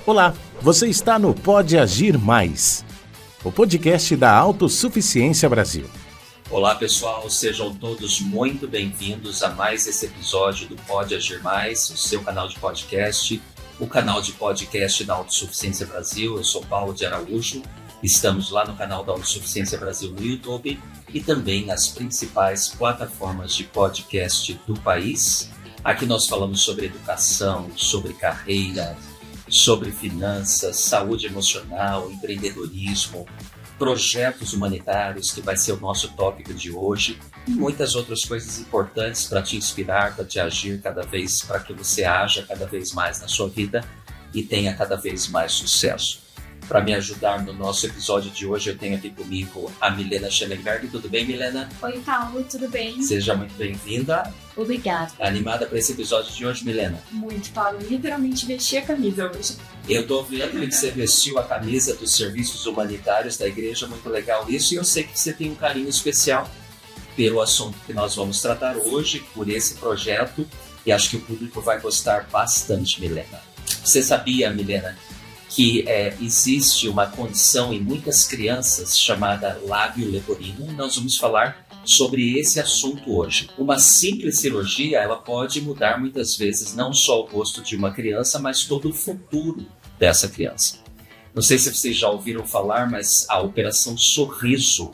Olá, você está no Pode Agir Mais, o podcast da Autossuficiência Brasil. Olá pessoal, sejam todos muito bem-vindos a mais esse episódio do Pode Agir Mais, o seu canal de podcast, o canal de podcast da Autossuficiência Brasil. Eu sou Paulo de Araújo, estamos lá no canal da Autossuficiência Brasil no YouTube e também nas principais plataformas de podcast do país. Aqui nós falamos sobre educação, sobre carreira, sobre finanças, saúde emocional, empreendedorismo, projetos humanitários, que vai ser o nosso tópico de hoje, e muitas outras coisas importantes para te inspirar, para te agir cada vez, para que você haja cada vez mais na sua vida e tenha cada vez mais sucesso. Para me ajudar no nosso episódio de hoje, eu tenho aqui comigo a Milena Schellenberg. Tudo bem, Milena? Oi, Paulo, tudo bem? Seja muito bem-vinda. Obrigada. Animada para esse episódio de hoje, Milena? Muito, Paulo. Literalmente vesti a camisa hoje. Eu estou vendo que você vestiu a camisa dos serviços humanitários da igreja, muito legal isso, e eu sei que você tem um carinho especial pelo assunto que nós vamos tratar hoje, por esse projeto, e acho que o público vai gostar bastante, Milena. Você sabia, Milena, que existe uma condição em muitas crianças chamada lábio leporino? Nós vamos falar sobre esse assunto hoje. Uma simples cirurgia, ela pode mudar muitas vezes não só o rosto de uma criança, mas todo o futuro dessa criança. Não sei se vocês já ouviram falar, mas a Operação Sorriso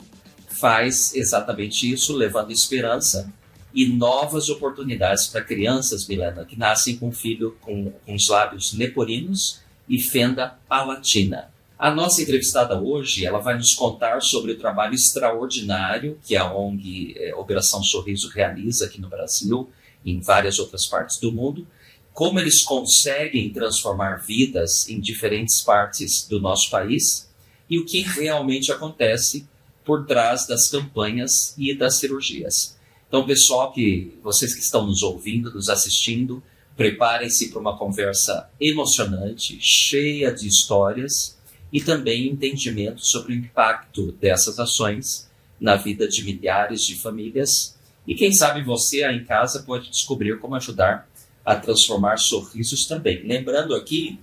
faz exatamente isso, levando esperança e novas oportunidades para crianças, Milena, que nascem com um filho com os lábios leporinos e fenda palatina. A nossa entrevistada hoje, ela vai nos contar sobre o trabalho extraordinário que a ONG Operação Sorriso realiza aqui no Brasil e em várias outras partes do mundo, como eles conseguem transformar vidas em diferentes partes do nosso país e o que realmente acontece por trás das campanhas e das cirurgias. Então, pessoal, vocês que estão nos ouvindo, nos assistindo, preparem-se para uma conversa emocionante, cheia de histórias e também entendimento sobre o impacto dessas ações na vida de milhares de famílias. E quem sabe você aí em casa pode descobrir como ajudar a transformar sorrisos também. Lembrando aqui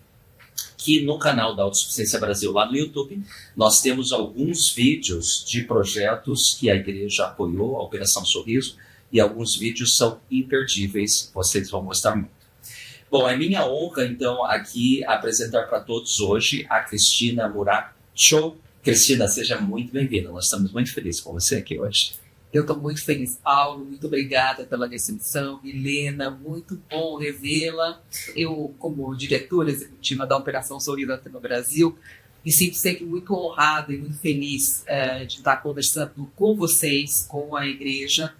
que no canal da Autossuficiência Brasil, lá no YouTube, nós temos alguns vídeos de projetos que a igreja apoiou, a Operação Sorriso, e alguns vídeos são imperdíveis, vocês vão gostar muito. Bom, é minha honra, então, aqui apresentar para todos hoje a Cristina Muracho. Cristina, seja muito bem-vinda. Nós estamos muito felizes com você aqui hoje. Eu estou muito feliz, Paulo. Muito obrigada pela recepção. Milena, muito bom revê-la. Eu, como diretora executiva da Operação Sorriso aqui no Brasil, me sinto sempre muito honrada e muito feliz de estar conversando com vocês, com a igreja,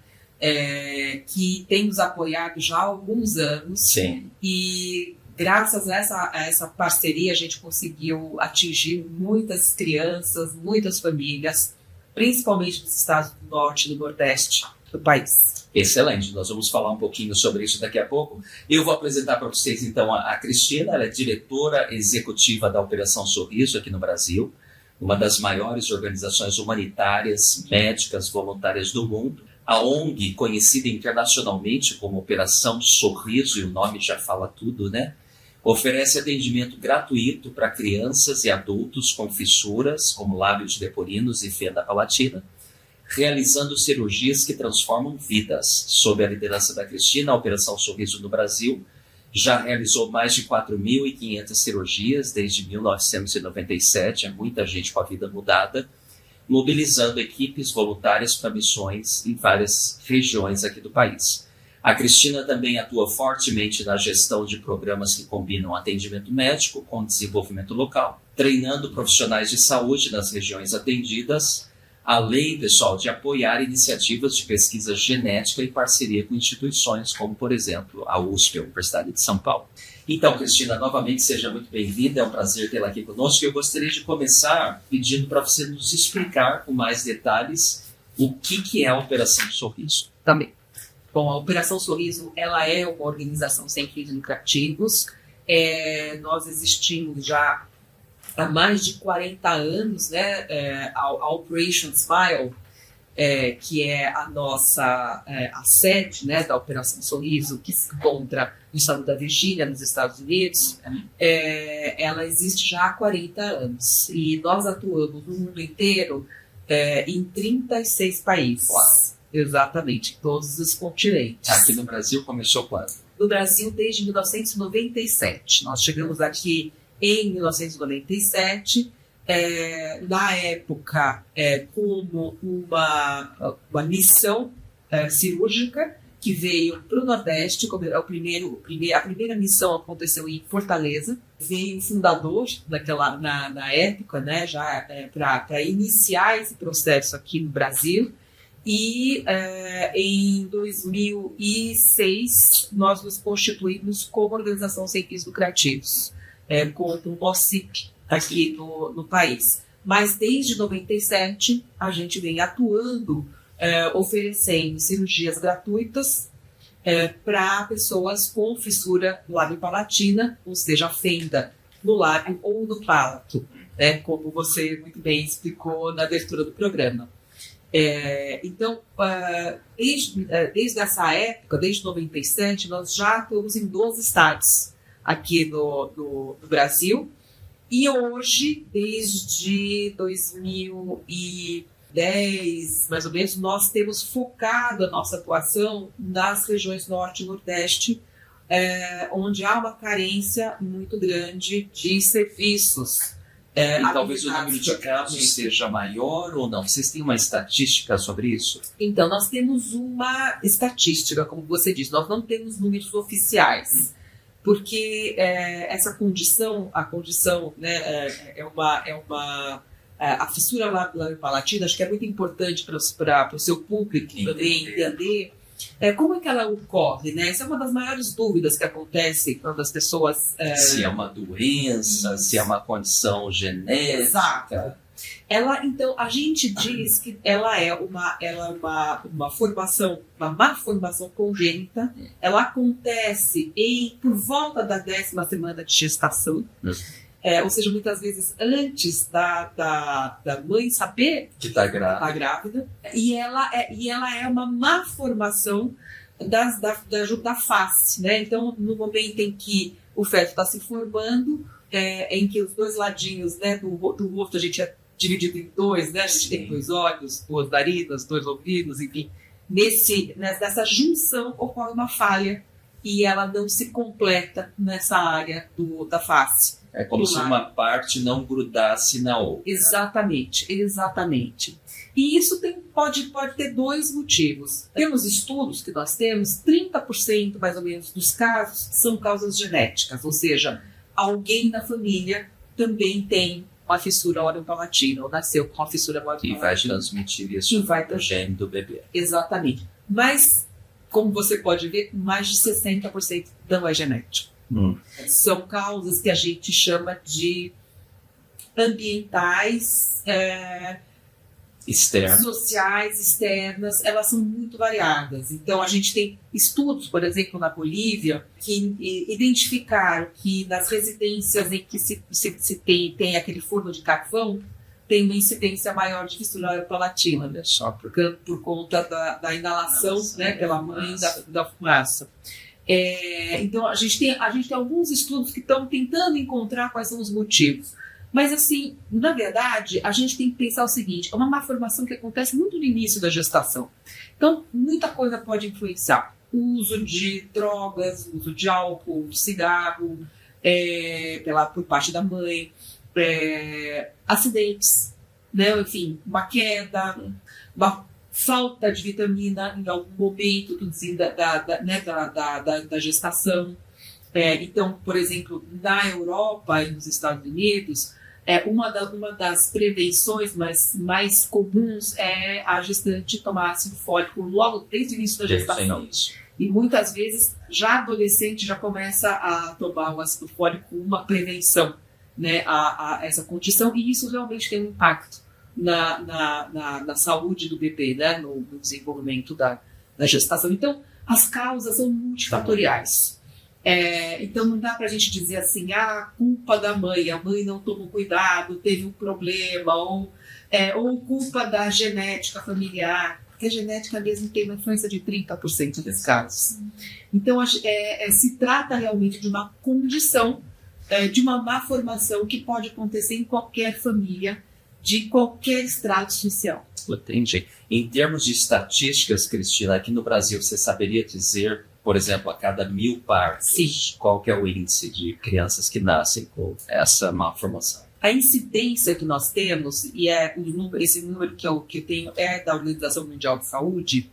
que tem nos apoiado já há alguns anos. Sim. E graças a essa parceria a gente conseguiu atingir muitas crianças, muitas famílias, principalmente nos estados do norte e do nordeste do país. Excelente, nós vamos falar um pouquinho sobre isso daqui a pouco. Eu vou apresentar para vocês então a Cristina, ela é diretora executiva da Operação Sorriso aqui no Brasil, uma das maiores organizações humanitárias, médicas, voluntárias do mundo. A ONG, conhecida internacionalmente como Operação Sorriso, e o nome já fala tudo, né? Oferece atendimento gratuito para crianças e adultos com fissuras, como lábios leporinos e fenda palatina, realizando cirurgias que transformam vidas. Sob a liderança da Cristina, a Operação Sorriso no Brasil já realizou mais de 4.500 cirurgias desde 1997, é muita gente com a vida mudada, mobilizando equipes voluntárias para missões em várias regiões aqui do país. A Cristina também atua fortemente na gestão de programas que combinam atendimento médico com desenvolvimento local, treinando profissionais de saúde nas regiões atendidas, além, pessoal, de apoiar iniciativas de pesquisa genética em parceria com instituições como, por exemplo, a USP, a Universidade de São Paulo. Então, Cristina, novamente seja muito bem-vinda, é um prazer tê-la aqui conosco. Eu gostaria de começar pedindo para você nos explicar com mais detalhes o que é a Operação Sorriso. Também. Bom, a Operação Sorriso, ela é uma organização sem fins lucrativos. Nós existimos já há mais de 40 anos, né? A Operation Smile, que é a nossa a sede, né, da Operação Sorriso, que se encontra no estado da Virgínia, nos Estados Unidos, ela existe já há 40 anos e nós atuamos no mundo inteiro em 36 países. Uau. Exatamente, em todos os continentes. Aqui no Brasil começou quando? No Brasil desde 1997. Nós chegamos aqui em 1997, na época como uma missão cirúrgica que veio para o Nordeste. A primeira missão aconteceu em Fortaleza. Veio o fundador na época, né, já para iniciar esse processo aqui no Brasil. E em 2006 nós nos constituímos como organização sem fins lucrativos, contra o OCIP aqui no país. Mas desde 97 a gente vem atuando, oferecendo cirurgias gratuitas para pessoas com fissura lábio-palatina, ou seja, fenda no lábio ou no palato, como você muito bem explicou na abertura do programa. Então, desde essa época, desde 97, nós já atuamos em 12 estados aqui no Brasil. E hoje, desde 2010, mais ou menos, nós temos focado a nossa atuação nas regiões Norte e Nordeste, onde há uma carência muito grande de serviços. E talvez o número de casos seja maior ou não? Vocês têm uma estatística sobre isso? Então, nós temos uma estatística, como você disse, nós não temos números oficiais, porque essa condição, a condição, né, a fissura lábio-palatina, acho que é muito importante para o seu público também entender como é que ela ocorre, né? Essa é uma das maiores dúvidas que acontece quando as pessoas... Se é uma doença, se é uma condição genética. Exato. Então, a gente diz que ela é uma formação, uma má formação congênita. Ela acontece por volta da 10ª semana de gestação. Ou seja, muitas vezes antes da mãe saber que está grávida. E ela é uma má formação da face, né? Então, no momento em que o feto está se formando, em que os dois ladinhos, né, do rosto a gente é dividido em dois, né? A gente tem 2 olhos, 2 narinas, 2 ouvidos, enfim. Nessa junção ocorre uma falha e ela não se completa nessa área da face. É como se uma parte não grudasse na outra. Exatamente. E isso pode ter 2 motivos. Pelos estudos que nós temos, 30% mais ou menos dos casos são causas genéticas, ou seja, alguém na família também tem uma fissura orompalatina, ou nasceu com uma fissura orompalatina. E vai transmitir isso no gene do bebê. Exatamente. Mas, como você pode ver, mais de 60% não é genético. São causas que a gente chama de ambientais, externas, sociais, externas. Elas são muito variadas. Então, a gente tem estudos, por exemplo, na Bolívia, que identificaram que nas residências em que se tem aquele forno de carvão, tem uma incidência maior de fissura palatina, né? Só por conta da inalação, né, pela mãe da fumaça. Então, a gente tem alguns estudos que estão tentando encontrar quais são os motivos. Mas, assim, na verdade, a gente tem que pensar o seguinte: é uma malformação que acontece muito no início da gestação. Então, muita coisa pode influenciar. O uso de drogas, o uso de álcool, de cigarro, por parte da mãe, acidentes, né? Enfim, uma queda, uma falta de vitamina em algum momento da gestação. Então, por exemplo, na Europa e nos Estados Unidos, uma das prevenções mais comuns é a gestante tomar ácido fólico logo desde o início da gestação. E muitas vezes, já adolescente, já começa a tomar o ácido fólico, uma prevenção, né, a essa condição, e isso realmente tem um impacto na saúde do bebê, né, no desenvolvimento da gestação. Então, as causas são multifatoriais. Então, não dá para a gente dizer assim, culpa da mãe, a mãe não tomou cuidado, teve um problema, ou culpa da genética familiar, porque a genética mesmo tem uma influência de 30% desses casos. Então, se trata realmente de uma condição de uma má formação que pode acontecer em qualquer família, de qualquer estrato social. Entendi. Em termos de estatísticas, Cristina, aqui no Brasil, você saberia dizer, por exemplo, a cada 1000 partos, Sim. qual que é o índice de crianças que nascem com essa malformação? A incidência que nós temos, e esse número que eu tenho é da Organização Mundial de Saúde,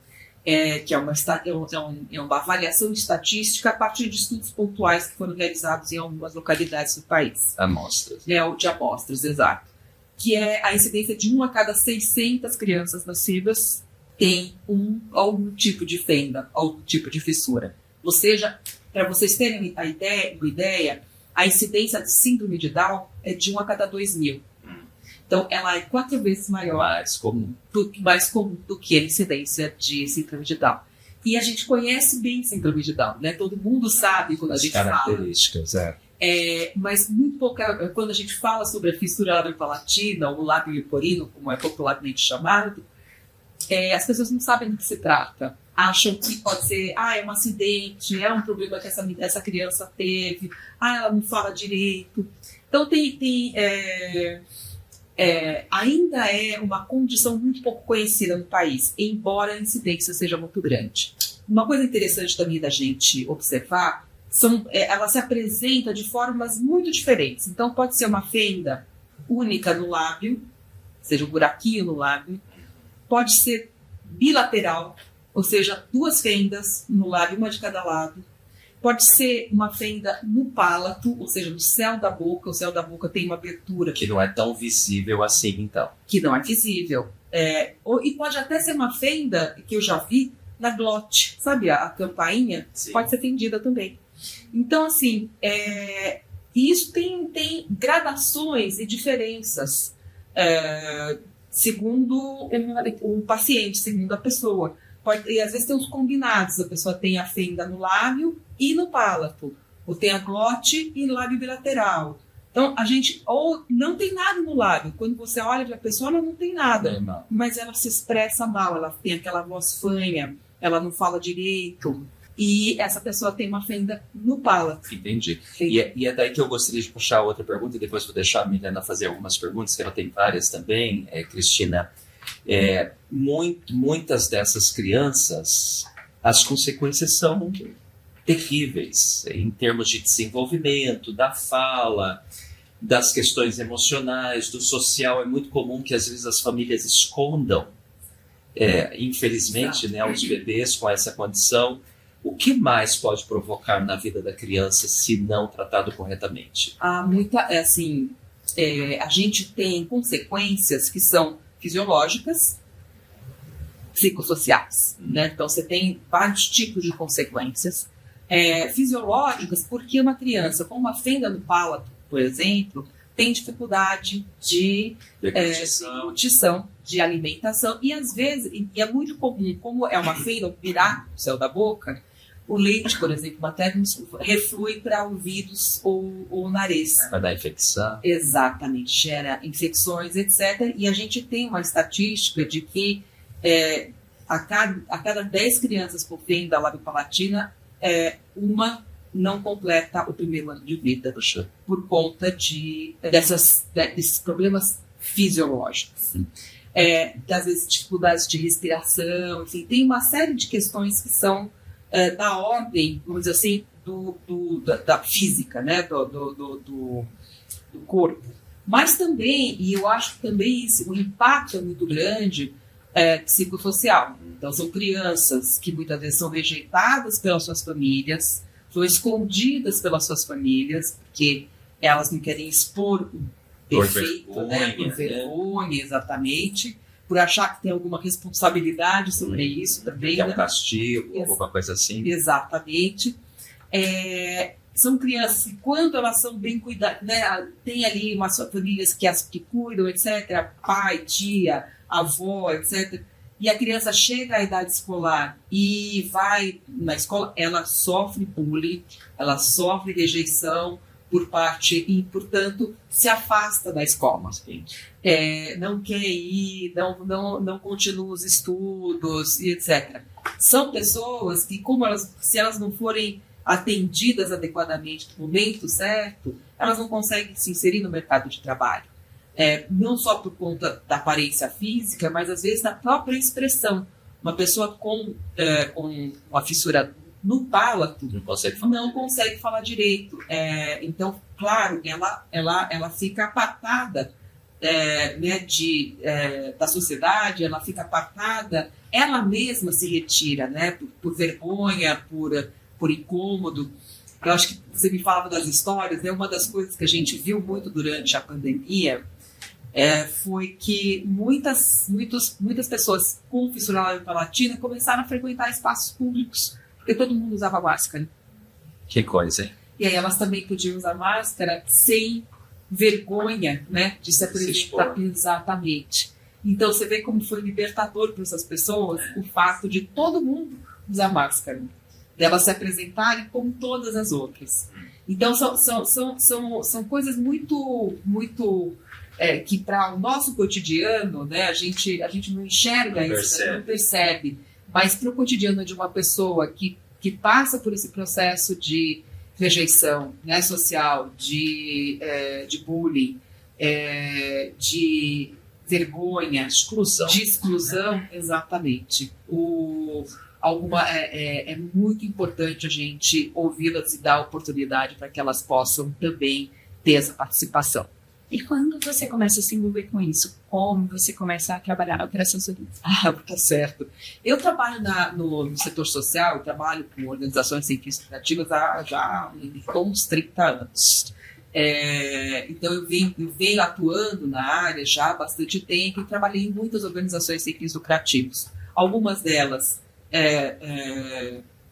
que é uma avaliação estatística a partir de estudos pontuais que foram realizados em algumas localidades do país. Amostras. De amostras, exato. Que é a incidência de 1 a cada 600 crianças nascidas tem algum tipo de fenda, algum tipo de fissura. Ou seja, para vocês terem uma ideia, a incidência de síndrome de Down é de 1 a cada 2.000. Então, ela é 4 vezes maior, Mais comum. mais comum do que a incidência de síndrome de Down. E a gente conhece bem síndrome de Down, né? Todo mundo sabe quando a As gente fala. características, Mas muito pouca, quando a gente fala sobre a fissura lábio-palatina ou lábio leporino, como é popularmente chamado, as pessoas não sabem do que se trata. Acham que pode ser, é um acidente, é um problema que essa criança teve, ela não fala direito. Então ainda é uma condição muito pouco conhecida no país, embora a incidência seja muito grande. Uma coisa interessante também da gente observar, ela se apresenta de formas muito diferentes. Então pode ser uma fenda única no lábio, ou seja, um buraquinho no lábio, pode ser bilateral, ou seja, 2 fendas no lábio, uma de cada lado. Pode ser uma fenda no palato, ou seja, no céu da boca. O céu da boca tem uma abertura que não é tão visível assim, então. que não é visível. E pode até ser uma fenda, que eu já vi, na glote. Sabe a campainha? Sim. Pode ser fendida também. Então, assim, isso tem gradações e diferenças segundo o paciente, segundo a pessoa. E às vezes tem os combinados, a pessoa tem a fenda no lábio e no palato, ou tem a glote e lábio bilateral. Então, ou não tem nada no lábio. Quando você olha para a pessoa, ela não tem nada, mas ela se expressa mal, ela tem aquela voz fanha, ela não fala direito, e essa pessoa tem uma fenda no palato. Entendi. E é daí que eu gostaria de puxar outra pergunta, e depois vou deixar a Milena fazer algumas perguntas, que ela tem várias também, Cristina. Muitas dessas crianças, as consequências são terríveis em termos de desenvolvimento, da fala, das questões emocionais, do social. É muito comum que às vezes as famílias escondam, infelizmente, os bebês com essa condição. O que mais pode provocar na vida da criança se não tratado corretamente? A gente tem consequências que são fisiológicas, psicossociais, né? Então você tem vários tipos de consequências fisiológicas, porque uma criança com uma fenda no palato, por exemplo, tem dificuldade de deglutição, de alimentação, e às vezes, e é muito comum, como é uma fenda virar o céu da boca, o leite, por exemplo, materno reflui para ouvidos ou nariz. Vai dar infecção. Exatamente, gera infecções, etc. E a gente tem uma estatística de que a cada 10 crianças por fenda lábio-palatina, uma não completa o primeiro ano de vida, por conta desses problemas fisiológicos. Às vezes dificuldades de respiração, enfim, tem uma série de questões que são da ordem, vamos dizer assim, da física, né? do corpo. Mas também, e eu acho que também o impacto é muito grande, psicossocial. Então são crianças que muitas vezes são rejeitadas pelas suas famílias, são escondidas pelas suas famílias, porque elas não querem expor o defeito, por vergonha, exatamente, por achar que tem alguma responsabilidade sobre isso também. Que é um castigo, alguma coisa assim. Exatamente. São crianças que, quando elas são bem cuidadas, né, tem ali umas famílias que cuidam, etc., pai, tia, avó, etc., e a criança chega à idade escolar e vai na escola, ela sofre bullying, ela sofre rejeição por parte e, portanto, se afasta da escola. Não quer ir, não continua os estudos, e etc. São pessoas que, se elas não forem atendidas adequadamente no momento certo, elas não conseguem se inserir no mercado de trabalho. Não só por conta da aparência física, mas às vezes da própria expressão. Uma pessoa com uma fissura no palato não consegue falar direito. Então, claro, ela fica apartada da sociedade, ela fica apartada, ela mesma se retira, né, por vergonha, por incômodo. Eu acho que você me falava das histórias, né? Uma das coisas que a gente viu muito durante a pandemia foi que muitas pessoas com fissura labial-palatina começaram a frequentar espaços públicos, porque todo mundo usava máscara. Que coisa, hein? E aí elas também podiam usar máscara sem vergonha, né, de se apresentar. Exatamente. Então você vê como foi libertador para essas pessoas o fato de todo mundo usar máscara, delas se apresentarem como todas as outras. Então são coisas muito que para o nosso cotidiano, né, a gente não enxerga isso, não percebe, mas para o cotidiano de uma pessoa que passa por esse processo de rejeição, né, social, de bullying, de vergonha, de exclusão, exatamente. É muito importante a gente ouvi-las e dar oportunidade para que elas possam também ter essa participação. E quando você começa a se envolver com isso? Como você começa a trabalhar na Operação Sorriso? Tá certo. Eu trabalho no setor social, eu trabalho com organizações científicas criativas há já uns 30 anos. Então eu venho atuando na área já há bastante tempo e trabalhei em muitas organizações sem fins lucrativos. Algumas delas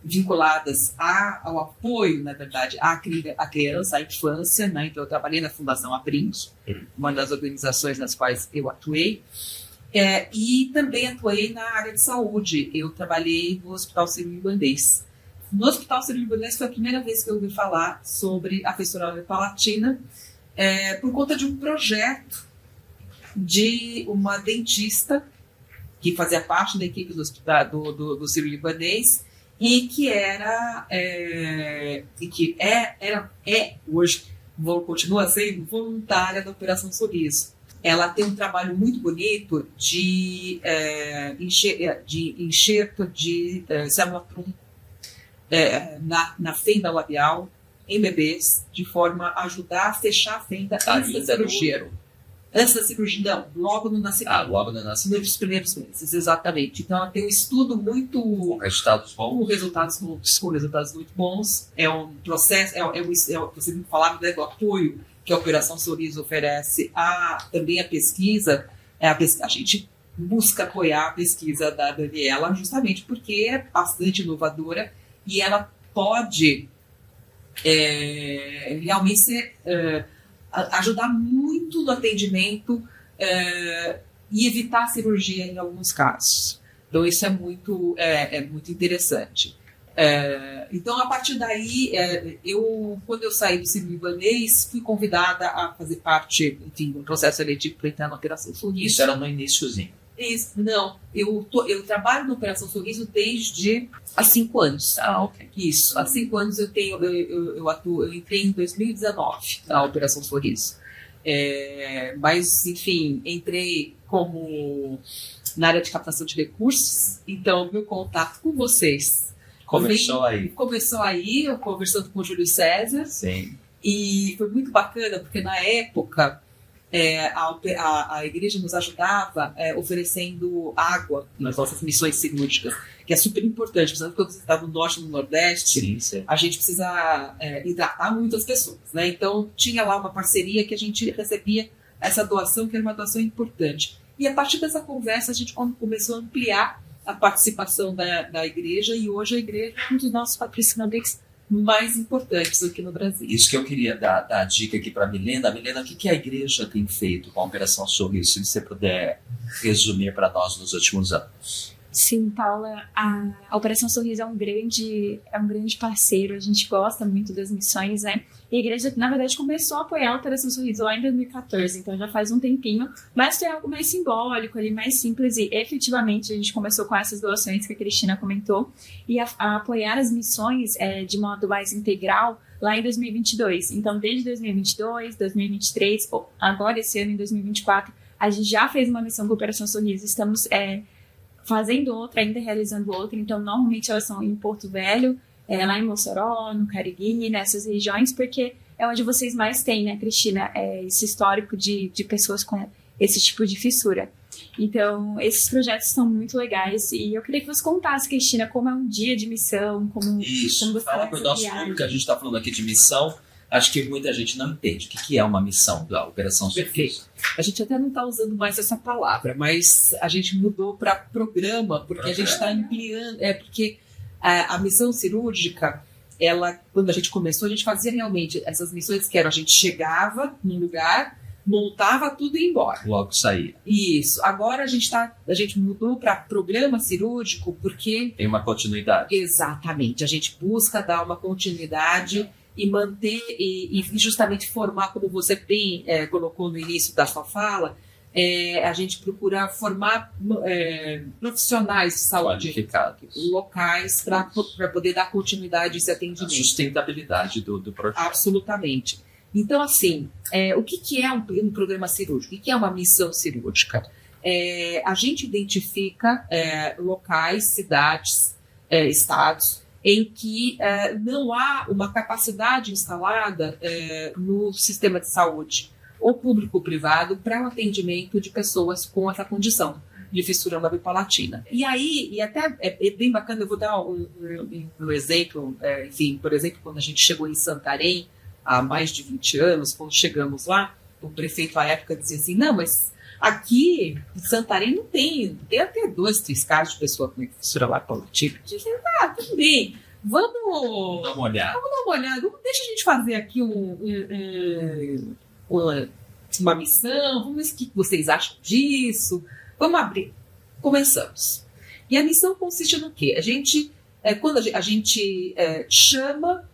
vinculadas ao apoio, na verdade, à criança, à infância, né? Então eu trabalhei na Fundação Abrins, uma das organizações nas quais eu atuei, e também atuei na área de saúde. Eu trabalhei no Hospital Sírio-Libanês. No Hospital Sírio-Libanês foi a primeira vez que eu ouvi falar sobre a fissura labial-palatina, por conta de um projeto de uma dentista que fazia parte da equipe do Hospital do Sírio-Libanês e que hoje continua sendo voluntária da Operação Sorriso. Ela tem um trabalho muito bonito de enxerto de célula-tronco na fenda labial em bebês, de forma a ajudar a fechar a fenda antes da cirurgia. Antes da cirurgia, não, logo no nascimento. Logo no nascimento. Nos primeiros meses, exatamente. Então, ela tem um estudo muito... Com resultados bons. Com resultados muito bons. É um processo, você me falava, né, do apoio que a Operação Sorriso oferece também a pesquisa. A gente busca apoiar a pesquisa da Daniela justamente porque é bastante inovadora e ela pode realmente ser... ajudar muito no atendimento e evitar a cirurgia em alguns casos. Então, isso é muito interessante. Então, a partir daí, quando eu saí do Sírio-Libanês, fui convidada a fazer parte, enfim, do processo seletivo para entrar na Operação Sorriso. Isso era no iniciozinho? Não, eu trabalho na Operação Sorriso desde há 5 anos. Ok. Isso, há 5 anos eu atuo, eu entrei em 2019 na Operação Sorriso. Mas, enfim, entrei na área de captação de recursos, então meu contato com vocês começou aí, eu conversando com o Júlio César. Sim. E foi muito bacana, porque na época a igreja nos ajudava oferecendo água nas nossas missões cirúrgicas, que é super importante, porque quando você está no norte e no nordeste, sim. A gente precisa hidratar muitas pessoas, né? Então tinha lá uma parceria que a gente recebia essa doação, que era uma doação importante. E a partir dessa conversa a gente começou a ampliar a participação da igreja, e hoje a igreja é um dos nossos patrocinadores mais importantes aqui no Brasil. Isso que eu queria dar a dica aqui para a Milena. Milena, o que a igreja tem feito com a Operação Sorriso, se você puder resumir para nós nos últimos anos? Sim, Paula, a Operação Sorriso é um grande parceiro, a gente gosta muito das missões, né? E a igreja, na verdade, começou a apoiar a Operação Sorriso lá em 2014, então já faz um tempinho, mas tem algo mais simbólico ali, mais simples, e efetivamente a gente começou com essas doações que a Cristina comentou, e a apoiar as missões de modo mais integral lá em 2022. Então, desde 2022, 2023, agora esse ano em 2024, a gente já fez uma missão com a Operação Sorriso, estamos fazendo outra, ainda realizando outra, então normalmente elas são em Porto Velho, lá em Mossoró, no Cariri, nessas regiões, porque é onde vocês mais têm, né, Cristina, esse histórico de pessoas com esse tipo de fissura. Então, esses projetos são muito legais, e eu queria que você contasse, Cristina, como é um dia de missão, como você fala para o nosso público, a gente está falando aqui de missão. Acho que muita gente não entende o que é uma missão da Operação Sorriso. A gente até não está usando mais essa palavra, mas a gente mudou para programa, porque a gente está ampliando. Porque a missão cirúrgica, quando a gente começou, a gente fazia realmente essas missões que eram: a gente chegava num lugar, montava tudo e ia embora. Logo saía. Isso. Agora a gente mudou para programa cirúrgico, porque tem uma continuidade. Exatamente. A gente busca dar uma continuidade e manter e justamente formar, como você bem colocou no início da sua fala, a gente procura formar profissionais de saúde locais para poder dar continuidade a esse atendimento. A sustentabilidade do projeto. Absolutamente. Então, assim, o que é um programa cirúrgico? O que é uma missão cirúrgica? A gente identifica locais, cidades, estados, em que não há uma capacidade instalada no sistema de saúde, ou público ou privado, para o atendimento de pessoas com essa condição de fissura labio-palatina. E aí, e até é bem bacana, eu vou dar um exemplo, por exemplo, quando a gente chegou em Santarém, há mais de 20 anos, quando chegamos lá, o prefeito à época dizia assim: não, mas aqui em Santarém não tem até 2, 3 casos de pessoa com fissura labio-palatina. A gente disse: tudo bem, vamos dar uma olhada. Deixa a gente fazer aqui uma missão, vamos ver o que vocês acham disso, vamos abrir. Começamos. E a missão consiste no quê? Quando a gente chama,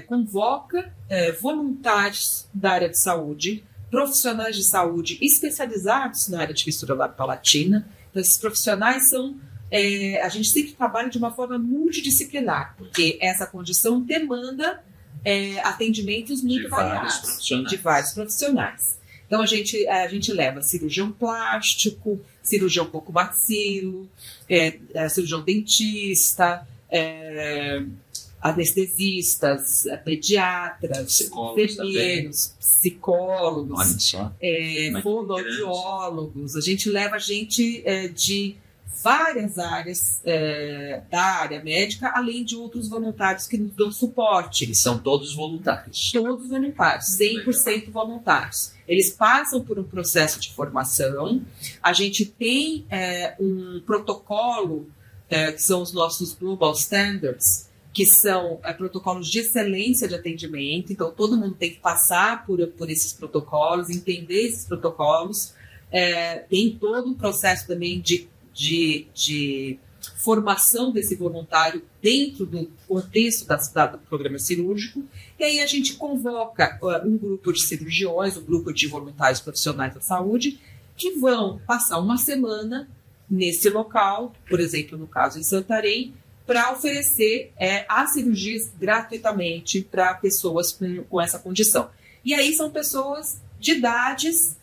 convoca voluntários da área de saúde, profissionais de saúde especializados na área de fissura labio-palatina. Então, esses profissionais são... a gente sempre trabalha de uma forma multidisciplinar, porque essa condição demanda atendimentos muito variados de vários profissionais. Então, a gente leva cirurgião plástico, cirurgião bucomaxilo, cirurgião dentista, anestesistas, pediatras, enfermeiros, psicólogos, fonoaudiólogos. A gente leva gente de várias áreas da área médica, além de outros voluntários que nos dão suporte. E são todos voluntários. Todos voluntários, 100% voluntários. Eles passam por um processo de formação. A gente tem um protocolo, que são os nossos Global Standards, que são protocolos de excelência de atendimento. Então, todo mundo tem que passar por esses protocolos, entender esses protocolos. Tem todo um processo também de formação desse voluntário dentro do contexto do programa cirúrgico. E aí a gente convoca um grupo de cirurgiões, um grupo de voluntários profissionais da saúde, que vão passar uma semana nesse local, por exemplo, no caso em Santarém, para oferecer as cirurgias gratuitamente para pessoas com essa condição. E aí são pessoas de idades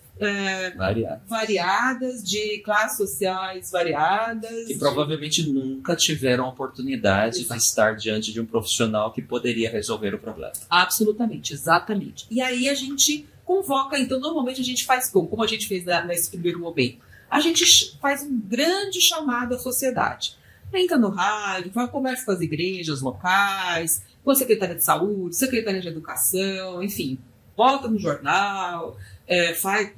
variadas, de classes sociais variadas. Que provavelmente nunca tiveram a oportunidade de estar diante de um profissional que poderia resolver o problema. Absolutamente, exatamente. E aí a gente convoca, então normalmente a gente faz como a gente fez nesse primeiro momento. A gente faz um grande chamado à sociedade. Entra no rádio, conversa com as igrejas locais, com a Secretaria de Saúde, Secretaria de Educação, enfim, bota no jornal,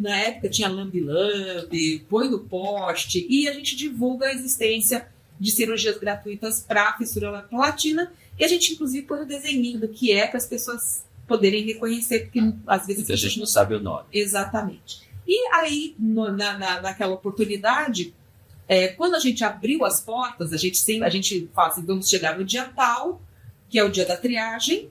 na época tinha lambe-lambe, põe no poste, e a gente divulga a existência de cirurgias gratuitas para a fissura labio-palatina, e a gente inclusive põe o desenho do que é para as pessoas poderem reconhecer, porque às vezes a gente não sabe o nome. Exatamente. E aí, naquela oportunidade, Quando a gente abriu as portas, a gente fala assim, vamos chegar no dia tal, que é o dia da triagem,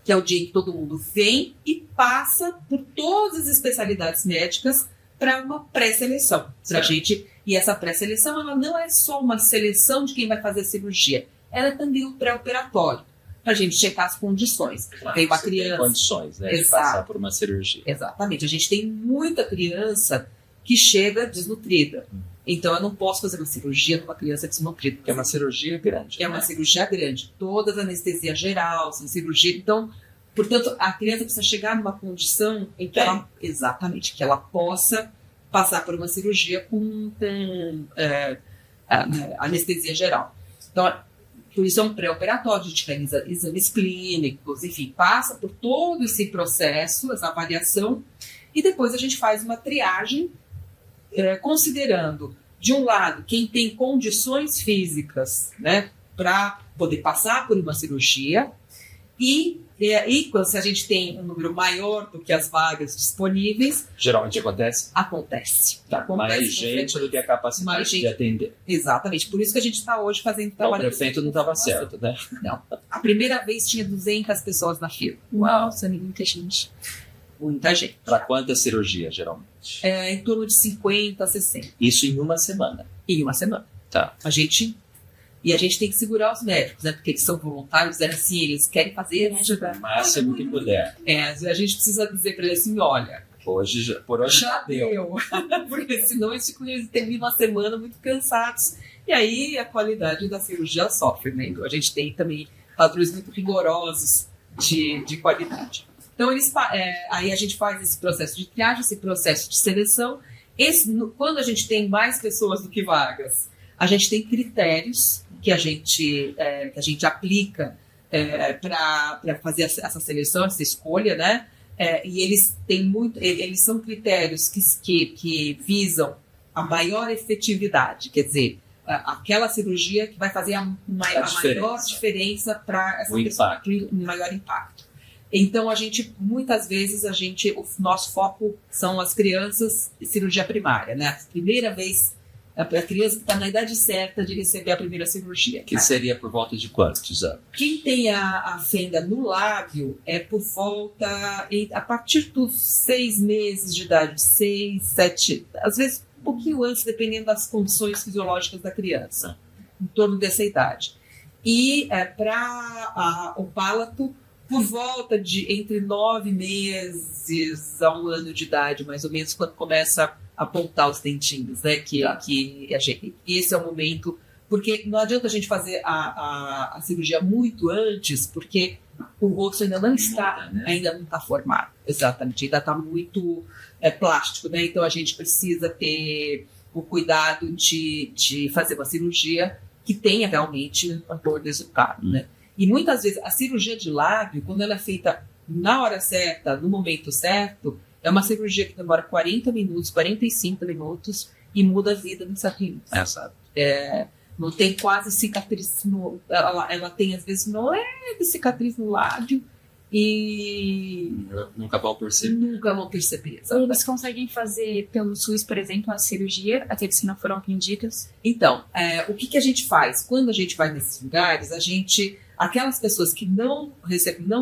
que é o dia em que todo mundo vem e passa por todas as especialidades médicas para uma pré-seleção. E essa pré-seleção, ela não é só uma seleção de quem vai fazer a cirurgia, ela é também o pré-operatório, para a gente checar as condições. Tem uma criança... Tem condições, né, de passar por uma cirurgia. Exatamente. A gente tem muita criança que chega desnutrida. Então, eu não posso fazer uma cirurgia numa criança desnutrida. Porque é uma cirurgia grande. É uma cirurgia grande. Todas anestesia geral, são cirurgia. Então, portanto, a criança precisa chegar numa condição em que ela, exatamente, que ela possa passar por uma cirurgia com anestesia geral. Então, por isso é um pré-operatório, a gente tem exames clínicos, enfim, passa por todo esse processo, essa avaliação, e depois a gente faz uma triagem, considerando, de um lado, quem tem condições físicas, né, para poder passar por uma cirurgia, e se a gente tem um número maior do que as vagas disponíveis... Geralmente acontece? Acontece. Mais gente do que a capacidade de atender. Exatamente. Por isso que a gente está hoje fazendo trabalho... O prefeito não estava certo, né? Não. A primeira vez tinha 200 pessoas na fila. Nossa, muita gente. Muita gente. Para quantas cirurgias, geralmente? Em torno de 50 a 60. Isso em uma semana? Em uma semana. Tá. A gente tem que segurar os médicos, né? Porque eles são voluntários, assim, eles querem fazer o máximo que puder. A gente precisa dizer para eles assim, olha, por hoje já deu. Porque senão eles terminam a semana muito cansados. E aí a qualidade da cirurgia sofre, né? Então a gente tem também padrões muito rigorosos de qualidade. Então aí a gente faz esse processo de triagem, esse processo de seleção. Quando a gente tem mais pessoas do que vagas, a gente tem critérios que a gente aplica para fazer essa seleção, essa escolha, né? E eles são critérios que visam a maior efetividade, quer dizer, aquela cirurgia que vai fazer a maior diferença para essa pessoa, o maior impacto. Então, muitas vezes, o nosso foco são as crianças de cirurgia primária, né? A primeira vez, a criança está na idade certa de receber a primeira cirurgia. Que seria por volta de quantos anos? Quem tem a fenda no lábio é por volta, a partir dos 6 meses de idade, 6, 7, às vezes um pouquinho antes, dependendo das condições fisiológicas da criança, em torno dessa idade. E para o palato, por volta de entre 9 meses a 1 ano de idade, mais ou menos, quando começa a apontar os dentinhos, né? Esse é o momento, porque não adianta a gente fazer a cirurgia muito antes, porque o osso ainda não está formado, exatamente, ainda está muito plástico, né? Então a gente precisa ter o cuidado de fazer uma cirurgia que tenha realmente um bom resultado, né? E muitas vezes a cirurgia de lábio, quando ela é feita na hora certa, no momento certo, é uma cirurgia que demora 40 minutos, 45 minutos e muda a vida dessa criança. Exato. Não tem quase cicatriz, ela tem às vezes uma leve cicatriz no lábio e... Nunca vão perceber. Exatamente. Eles conseguem fazer pelo SUS, por exemplo, a cirurgia, aqueles que não foram atendidos? Então, o que a gente faz? Quando a gente vai nesses lugares, aquelas pessoas que não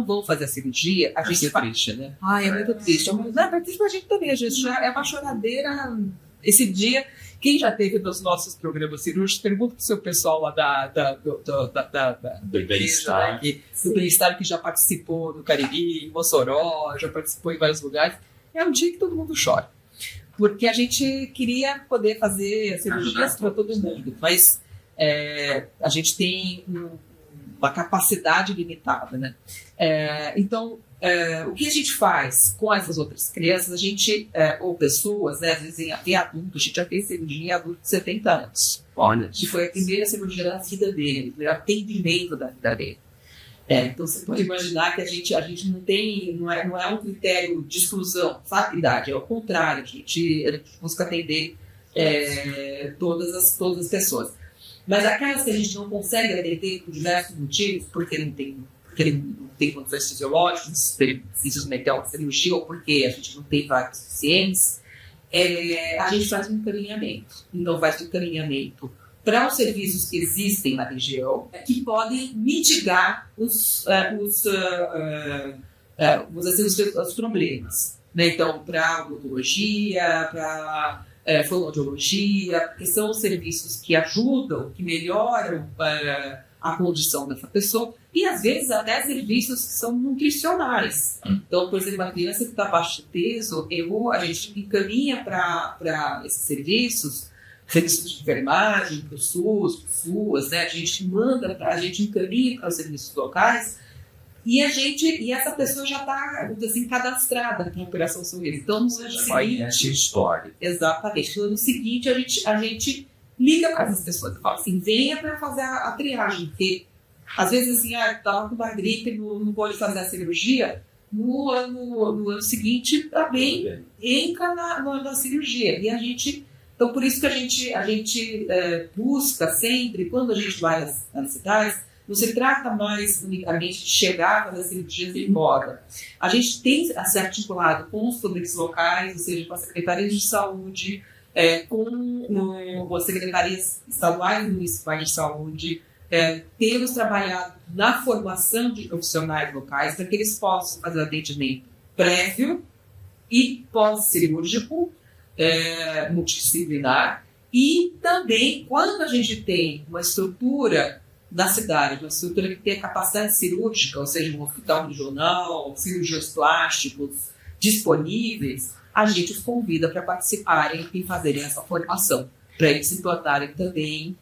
vão fazer a cirurgia, a gente faz. Triste, né? Ai, é muito triste. É triste pra gente também, a gente já é uma choradeira. Esse dia, quem já teve nos nossos programas cirúrgicos, pergunta pro seu pessoal lá do bem-estar. Né, do bem-estar que já participou no Cariri, em Mossoró, já participou em vários lugares. É um dia que todo mundo chora. Porque a gente queria poder fazer cirurgias para todo mundo, mas a gente tem uma capacidade limitada, né? Então, o que a gente faz com essas outras crianças, ou pessoas, né, às vezes tem adultos, a gente já fez cirurgia em adultos de 70 anos. Olha. Que foi a primeira cirurgia da vida dele, o atendimento da vida dele. Então você pode imaginar que a gente não é um critério de exclusão, sabe, idade, é o contrário, a gente busca atender todas as pessoas. Mas aquelas que a gente não consegue atender por diversos motivos, porque ele não tem condições fisiológicas, precisa meter uma cirurgia, ou porque a gente não tem vagas suficientes, a gente faz um encaminhamento. Então, faz um encaminhamento para os serviços que existem na região, que podem mitigar os problemas. Né? Então, para odontologia, para fonoaudiologia, porque são serviços que ajudam, que melhoram a condição dessa pessoa, e às vezes até serviços que são nutricionais. Então, por exemplo, a criança que está abaixo de peso, a gente encaminha para esses serviços de enfermagem, para o SUS, para o FUAS, né? A gente encaminha para os serviços locais, e essa pessoa já está assim, cadastrada na Operação Sorriso. Então, no ano seguinte, história. Exatamente. No ano seguinte, a gente liga para essas pessoas e fala assim, venha para fazer a triagem, porque às vezes assim, estava com uma gripe, não pode fazer a cirurgia, no ano seguinte também entra na cirurgia. E então por isso que a gente busca sempre, quando a gente vai nas cidades, não se trata mais unicamente de chegar, fazer cirurgias e ir embora. A gente tem se articulado com os poderes locais, ou seja, com as secretarias de saúde, com as secretarias estaduais e municipais de saúde. Temos trabalhado na formação de profissionais locais para que eles possam fazer atendimento prévio e pós-cirúrgico, multidisciplinar. E também, quando a gente tem uma estrutura da cidade, uma estrutura que tem a capacidade cirúrgica, ou seja, um hospital regional, cirurgiões plásticos disponíveis, a gente os convida para participarem e fazerem essa formação, para eles se tornarem também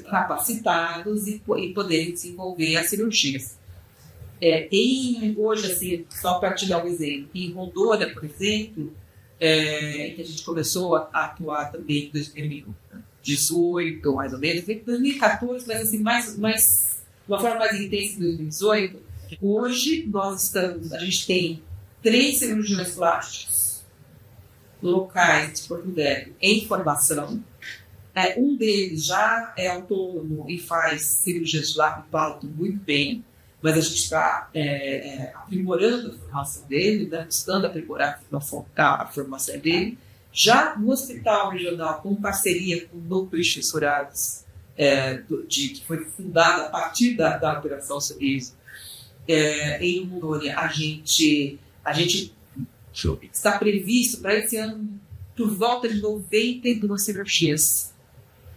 capacitados e poderem desenvolver as cirurgias. Hoje, assim, só para te dar um exemplo, em Rondônia, por exemplo, que a gente começou a atuar também em 2018, mais ou menos, em 2014, mas assim, de uma forma mais intensa em 2018. Hoje, a gente tem 3 cirurgiões plásticos locais de Porto Velho em formação. Um deles já é autônomo e faz cirurgia de lábio e palato muito bem, mas a gente está aprimorando a formação dele, né, estando a aprimorar a formação dele. Já no Hospital Regional, com parceria com núcleos fissurados, que foi fundada a partir da Operação Sorriso, em Rondônia, a gente está previsto para esse ano por volta de 92 cirurgias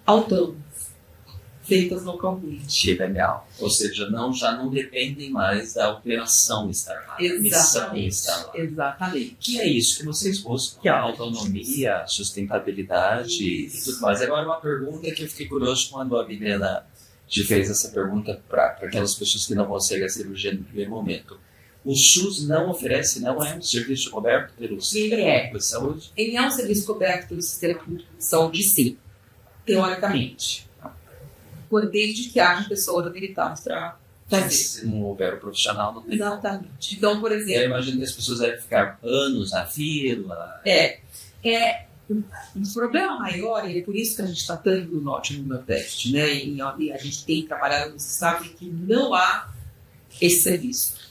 autônomas, feitas localmente. Legal. Ou seja, já não dependem mais da operação estatal. Exatamente. Que é isso que vocês buscam, que é a autonomia, a sustentabilidade e tudo mais. Agora, uma pergunta que eu fiquei curioso quando a Milena te fez essa pergunta para aquelas pessoas que não conseguem a cirurgia no primeiro momento. O SUS não oferece, não é um serviço coberto pelo Sistema Público de Saúde? Ele é um serviço coberto pelo Sistema Público de Saúde, sim, teoricamente. Desde que haja pessoas habilitadas para fazer. Se não houver o profissional, não tem. Exatamente. Então, por exemplo... Eu imagino que as pessoas devem ficar anos na fila. O problema maior, e é por isso que a gente está tanto no Norte e no Nordeste, né? E a gente tem trabalhado nos estados em que não há esse serviço.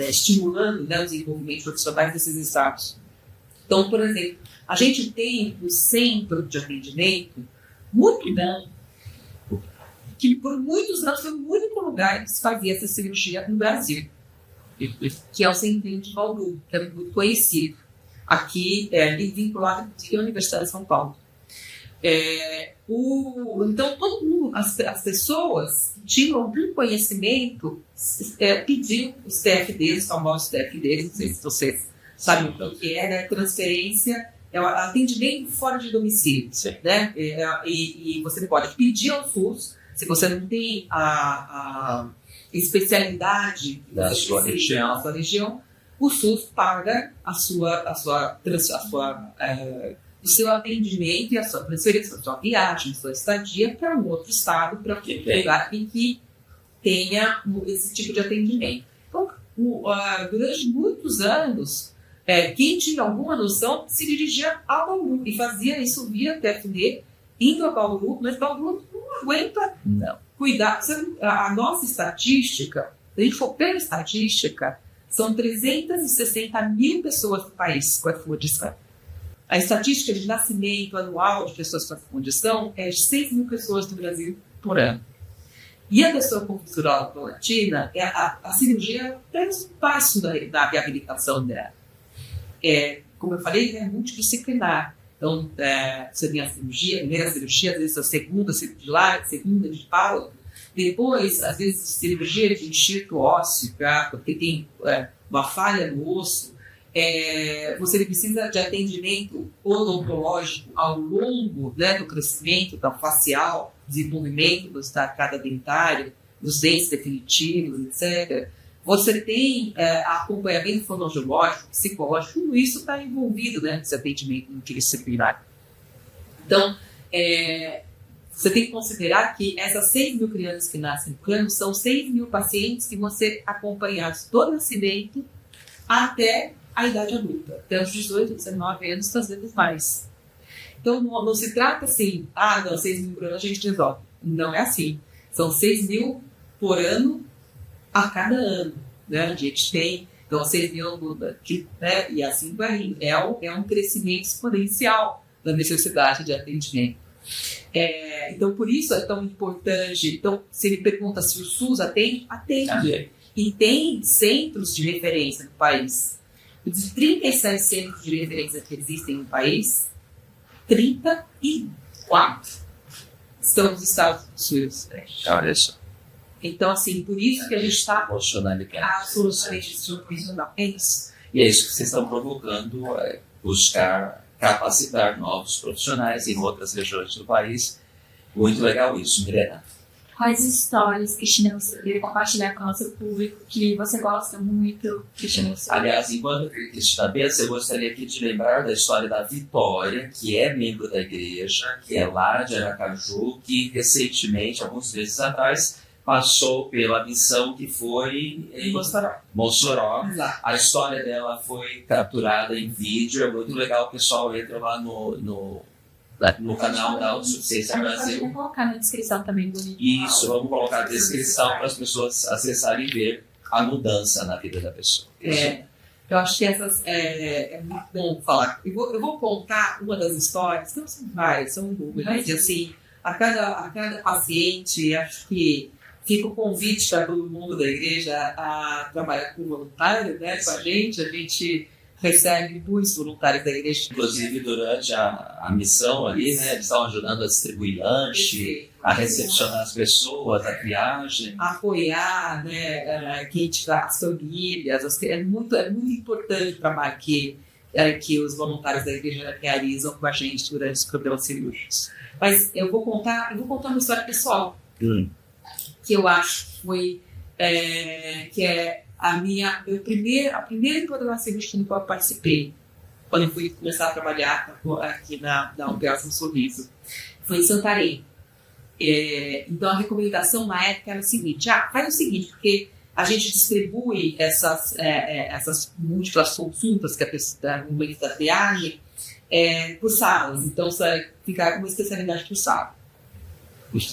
Estimulando, né, o desenvolvimento profissionais desses estados. Então, por exemplo, a gente tem o centro de atendimento muito bom, que por muitos anos foi o único lugar que se fazia essa cirurgia no Brasil, que é o Centro de Bauru, que é muito conhecido, aqui vinculado à Universidade de São Paulo. Então, todo mundo, as pessoas que tinham algum conhecimento pediam os TFDs, os famosos TFDs, não sei se vocês sabem o que é, transferência, é o atendimento fora de domicílio, né? E você pode pedir ao SUS, se você não tem a especialidade da sua região, o SUS paga o seu atendimento e a sua transferência, a sua viagem, a sua estadia para um outro estado, para um lugar em que tenha esse tipo de atendimento. Então, durante muitos anos, quem tinha alguma noção se dirigia a Bauru e fazia isso via TFD, indo a Bauru, mas Bauru não aguenta cuidar. A nossa estatística, se a gente for pela estatística, são 360 mil pessoas no país com a FUDIS A estatística de nascimento anual de pessoas com essa condição é de 6 mil pessoas no Brasil por ano. E a pessoa com fissura prolactina, a cirurgia é apenas um passo da reabilitação dela. Como eu falei, é multidisciplinar. Então, você tem a cirurgia, a primeira cirurgia, às vezes a segunda cirurgia, segunda de pala. Depois, às vezes, cirurgia de enxerto ósseo, porque tem uma falha no osso. Você precisa de atendimento odontológico ao longo, né, do crescimento da facial, desenvolvimento do arcada dentário, dos dentes definitivos, etc. Você tem acompanhamento fonoaudiológico, psicológico, tudo isso está envolvido, né, nesse atendimento multidisciplinar. Então, você tem que considerar que essas 6 mil crianças que nascem por ano são 6 mil pacientes que vão ser acompanhados todo o nascimento até a idade adulta, até os 18, 19 anos, às vezes mais. Então, não se trata assim, 6 mil por ano a gente resolve. Não é assim. São 6 mil por ano a cada ano. Né? A gente tem, então, 6 mil, né? E assim vai indo. É um crescimento exponencial da necessidade de atendimento. Então, por isso é tão importante. Então, se ele pergunta se o SUS atende. E tem centros de referência no país. Dos 37 centros de referência que existem no país, 34 estão nos Estados Unidos. Olha só. Então, assim, por isso que a gente está absolutamente supervisional. É isso. E é isso que vocês estão provocando, buscar capacitar novos profissionais em outras regiões do país. Muito legal isso, Mirena. Quais histórias, Cristina, você queria compartilhar com o nosso público que você gosta muito, Cristina? Aliás, enquanto Cristina pensa, eu gostaria aqui de lembrar da história da Vitória, que é membro da igreja, que é lá de Aracaju, que recentemente, alguns meses atrás, passou pela missão que foi em Mossoró. A história dela foi capturada em vídeo, é muito legal, o pessoal entra lá no canal da Autossuficiência Brasil. Vamos colocar na descrição também do vídeo. Isso, vamos colocar na descrição para as pessoas acessarem e ver a mudança na vida da pessoa. Eu acho que essas é muito bom falar. Eu vou contar uma das histórias, não são várias, são inúmeras. Assim, a cada paciente, acho que fica o convite para todo mundo da igreja a trabalhar com voluntário, né, com a gente recebe muitos voluntários da igreja. Inclusive, durante a missão ali, né, eles estavam ajudando a distribuir lanche, a recepcionar as pessoas, a triagem. Apoiar, né, quem tiver as famílias. É muito importante o trabalho que os voluntários da igreja realizam com a gente durante os programas cirúrgicos. Mas eu vou contar uma história pessoal, que eu acho que foi, que é a primeira programa cirúrgica que eu participei, quando eu fui começar a trabalhar aqui na Operação Sorriso, foi em Santarém. Então a recomendação na época era o seguinte: faz o seguinte, porque a gente distribui essas múltiplas consultas que a pessoa no momento da triagem por salas, então você vai ficar uma especialidade por sala.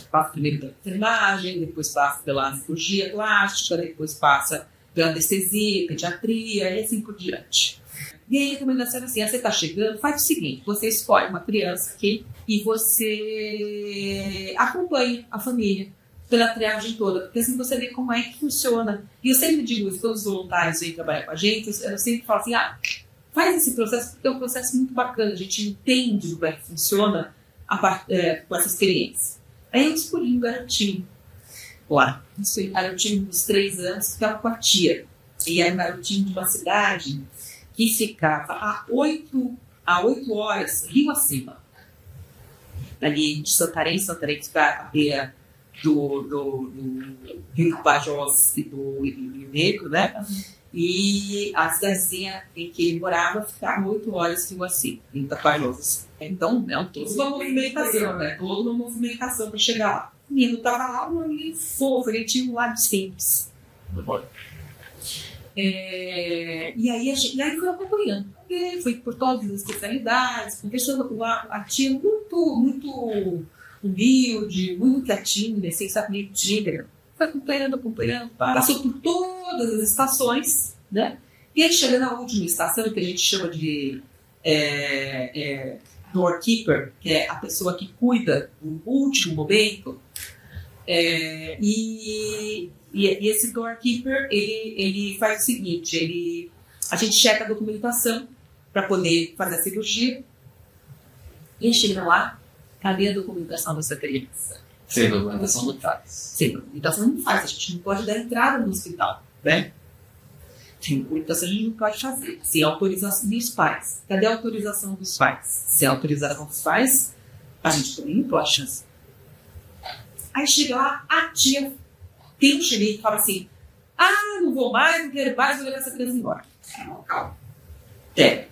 Passa primeiro pela enfermagem, depois passa pela cirurgia plástica, depois passa pela anestesia, pediatria e assim por diante. E aí a recomendação era assim: você está chegando, faz o seguinte, você escolhe uma criança aqui e você acompanha a família pela triagem toda, porque assim você vê como é que funciona. E eu sempre digo isso, todos os voluntários vêm trabalhar com a gente, eu sempre falo assim: faz esse processo, porque é um processo muito bacana, a gente entende como é que funciona com essa experiência. Aí eu escolhi um garotinho lá. Isso era um time dos 3 anos que ficava com a tia. E era um garotinho de uma cidade que ficava a 8 horas rio acima. Ali de Santarém fica à beira do Rio Bajós e do Rio Negro, né? E a cidadezinha em que ele morava ficava 8 horas rio acima, em Taparnosas. Então, toda uma movimentação, né? Toda uma movimentação para chegar lá. O menino estava lá, um menino fofo, ele tinha um lado simples. E aí foi acompanhando. Ele foi por todas as especialidades, conversando com a tia muito humilde, muito quietinha, sem saber nem tímida. Foi acompanhando, passou por todas as estações, né? E aí chega na última estação, que a gente chama de doorkeeper, que é a pessoa que cuida do último momento. E esse doorkeeper, ele faz o seguinte, a gente checa a documentação para poder fazer a cirurgia. E chega lá, cadê a documentação dessa criança? Sem documentação não faz. Sem documentação não faz, a gente não pode dar entrada no hospital, né? Sem documentação a gente não pode fazer. Sem autorização dos pais. Cadê a autorização dos pais? Sem autorização dos pais, a gente também não pode fazer. Aí chega lá, a tia tem um xerife e fala assim: não vou mais, não quero mais, vou levar essa criança embora. Calma.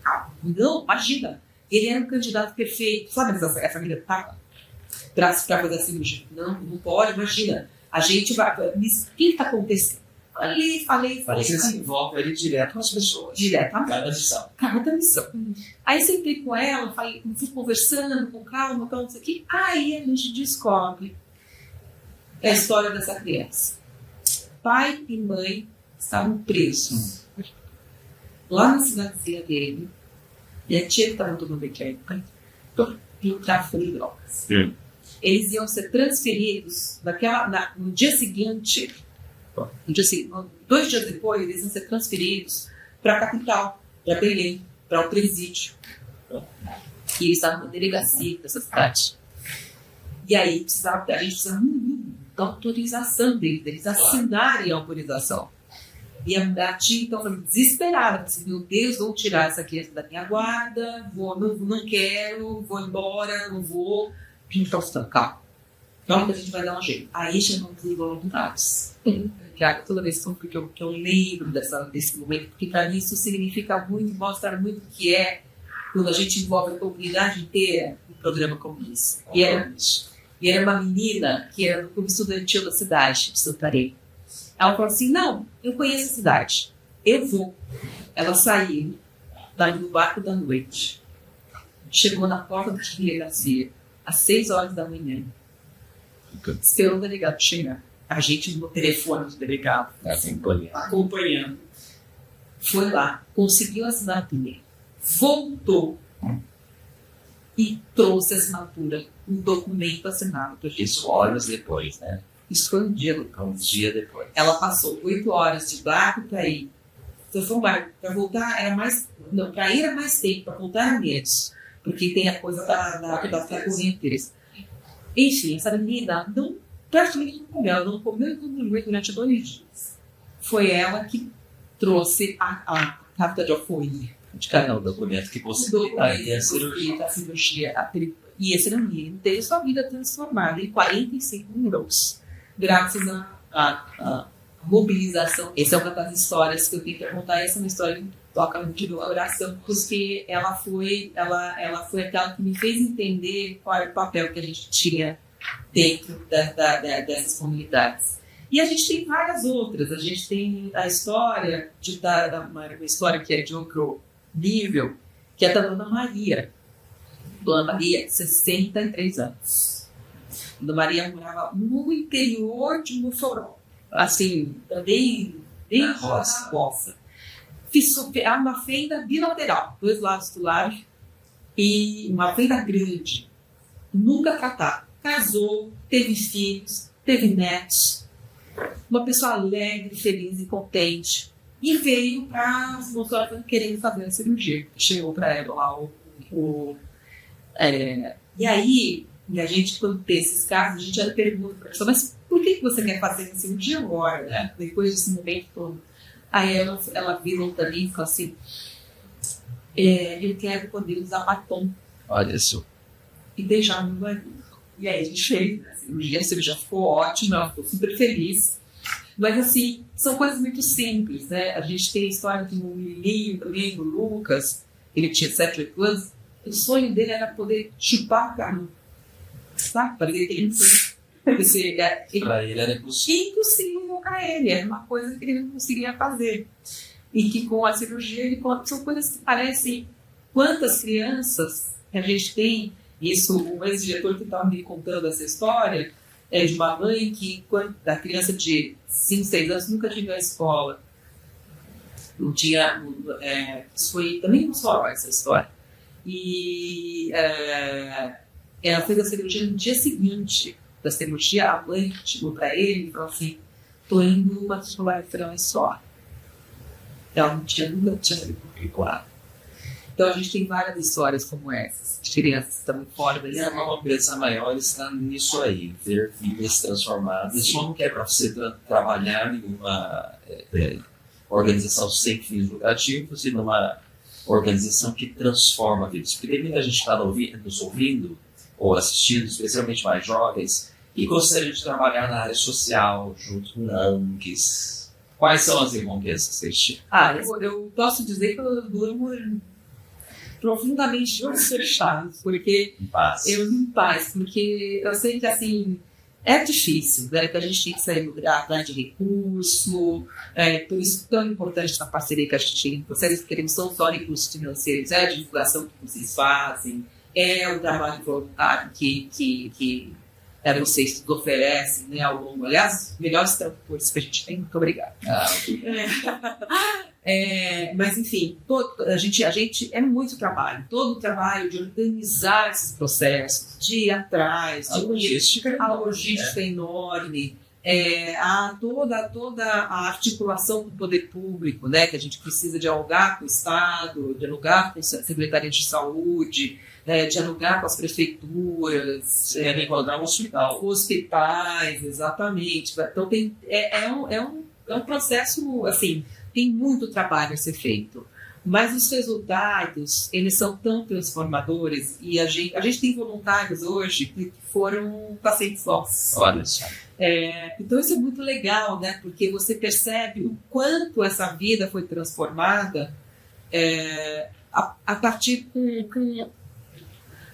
Calma. Não, imagina. Ele era um candidato perfeito. Sabe essa família tá para fazer a cirurgia? Não pode, imagina. A gente vai. Mas o que está acontecendo? Falei. Você se envolve ali direto com as pessoas. Diretamente. Cada missão. Aí sentei com ela, fui conversando com calma, tal, isso aqui. Aí a gente descobre a história dessa criança. Pai e mãe estavam presos lá na cidadezinha dele. E a tia estava tomando química e tráfico de drogas. Eles iam ser transferidos no dia seguinte. 2 dias depois, eles iam ser transferidos para a capital, para Belém, para o presídio. E eles estavam na delegacia dessa cidade. E aí a gente precisava da autorização deles assinarem a autorização. E a tia, então, foi desesperada. Disse: meu Deus, vou tirar essa criança da minha guarda, não quero, vou embora, não vou. Então, calma. Calma que a gente vai dar um jeito. Aí chamam os voluntários. Toda vez que eu lembro desse momento, porque para mim isso significa muito, mostra muito o que é quando a gente envolve a comunidade inteira em um programa como esse. E era uma menina que era do clube estudantil da cidade de Santarém. Ela falou assim: não, eu conheço a cidade, eu vou. Ela saiu no barco da noite, chegou na porta da delegacia às 6 horas da manhã, esperou o delegado chegar. A gente no telefone do delegado acompanhando. Foi lá, conseguiu assinar a primeira, voltou e trouxe a assinatura, um documento assinado. Isso horas depois, né? Isso foi um dia depois. Ela passou 8 horas de barco para ir. Então foi um barco. Para voltar era mais. Não, para ir era mais tempo, para voltar era menos. Porque tem a coisa da correnteza. Enfim, essa menina praticamente não comeu. Ela não comeu e não dormiu durante 2 dias. Foi ela que trouxe a carta de alforria. O documento que possibilitaria a cirurgia. E esse menino teve sua vida transformada em 45 minutos. Graças à mobilização. Essa é uma das histórias que eu tenho que contar. Essa é uma história que toca muito no coração, porque ela foi aquela que me fez entender qual era o papel que a gente tinha dentro dessas comunidades. E a gente tem várias outras. A gente tem a história uma história que é de outro nível, que é da Dona Maria. Dona Maria, 63 anos. Dona Maria morava no interior de Mossoró. Assim, bem roça. Fiz uma fenda bilateral, 2 lados do lar, e uma fenda grande. Nunca tratada. Casou, teve filhos, teve netos. Uma pessoa alegre, feliz e contente. E veio para Mossoró querendo fazer a cirurgia. Chegou para ela lá e aí, a gente, quando tem esses casos, a gente já pergunta para a pessoa: mas por que você quer fazer a cirurgia agora, né? Depois desse momento todo? Aí ela virou também e falou assim: eu quero poder usar batom. Olha isso. E beijar no marido. E aí a gente fez a cirurgia ficou ótima, ela ficou super feliz. Mas assim, são coisas muito simples, né? A gente tem a história de um menininho também, do Lucas, ele tinha 7, 8 anos. O sonho dele era poder chupar a carne. Sabe? Parecia que ele foi. Para ele era impossível para ele. Era uma coisa que ele não conseguia fazer. E que com a cirurgia, são coisas que parecem. Quantas crianças que a gente tem. Isso, o ex-diretor que estava me contando essa história é de uma mãe que, da criança de 5, 6 anos, nunca tinha ido à escola. Não tinha. Isso foi também não só essa história. E ela fez a cirurgia no dia seguinte da cirurgia. A mãe chegou para ele e falou assim: tô indo matricular só. Ela não tinha nunca matriculado. Então a gente tem várias histórias como essas, de crianças que estão fora da E a cobrança maior está nisso aí, ver vidas transformadas. Isso não quer para você trabalhar em uma organização sem fins lucrativos e numa organização que transforma vidas. Porque tem muita gente que está nos ouvindo ou assistindo, especialmente mais jovens, e gostaria de trabalhar na área social, junto com ONGs. Quais são as recompensas que existem? Eu posso dizer que eu durmo profundamente de olhos fechados, porque Em paz. porque eu sei que assim é difícil, né? Que a gente tem que sair do atrás de recurso, por isso tão importante essa parceria que a gente tem. Vocês que não são só recursos financeiros, é a divulgação que vocês fazem, é o trabalho voluntário que vocês oferecem, né, ao longo. Aliás, melhores tradutores que a gente tem. Muito obrigada. Mas, enfim, a gente é muito trabalho. Todo o trabalho de organizar esses processos, de ir atrás, A logística é enorme. Toda a articulação com o poder público, né, que a gente precisa dialogar com o Estado, dialogar com a Secretaria de Saúde, dialogar com as prefeituras, encontrar um hospital. hospitais, exatamente. Então é um processo, assim, tem muito trabalho a ser feito. Mas os resultados, eles são tão transformadores, e a gente tem voluntários hoje que foram pacientes nossos. Olha só. Então isso é muito legal, né? Porque você percebe o quanto essa vida foi transformada a partir com